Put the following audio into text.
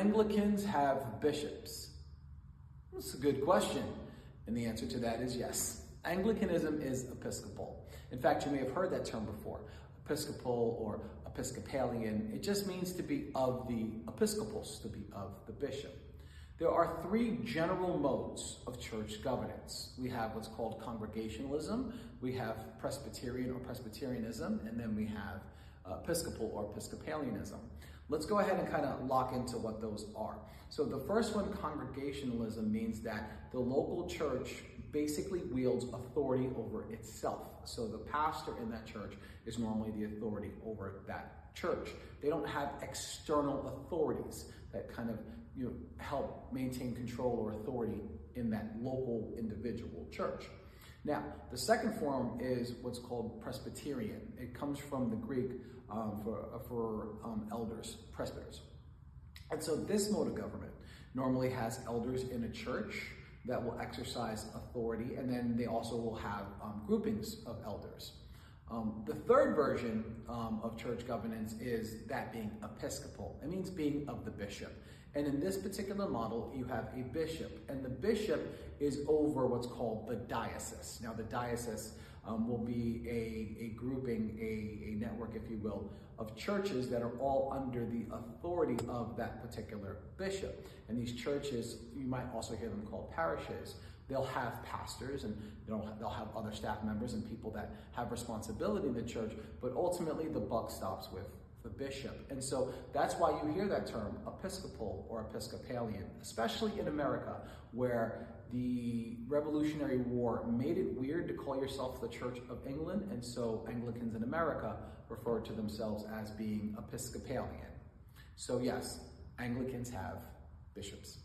Anglicans have bishops? That's a good question. And the answer to that is yes. Anglicanism is Episcopal. In fact, you may have heard that term before. Episcopal or Episcopalian, it just means to be of the Episcopals, to be of the bishop. There are three general modes of church governance. We have what's called Congregationalism, we have Presbyterian or Presbyterianism, and then we have Episcopal or Episcopalianism. Let's go ahead and kind of lock into what those are. So the first one, Congregationalism, means that the local church basically wields authority over itself. So the pastor in that church is normally the authority over that church. They don't have external authorities that kind of help maintain control or authority in that local individual church. Now, the second form is what's called Presbyterian. It comes from the Greek for elders, presbyters. And so this mode of government normally has elders in a church that will exercise authority, and then they also will have groupings of elders. The third version of church governance is that being Episcopal. It means being of the bishop. And in this particular model, you have a bishop, and the bishop is over what's called the diocese. Now, the diocese will be a grouping, a network, if you will, of churches that are all under the authority of that particular bishop. And these churches, you might also hear them called parishes. They'll have pastors, and they'll have other staff members and people that have responsibility in the church, but ultimately the buck stops with the bishop. And so that's why you hear that term, Episcopal or Episcopalian, especially in America, where the Revolutionary War made it weird to call yourself the Church of England, and so Anglicans in America refer to themselves as being Episcopalian. So yes, Anglicans have bishops.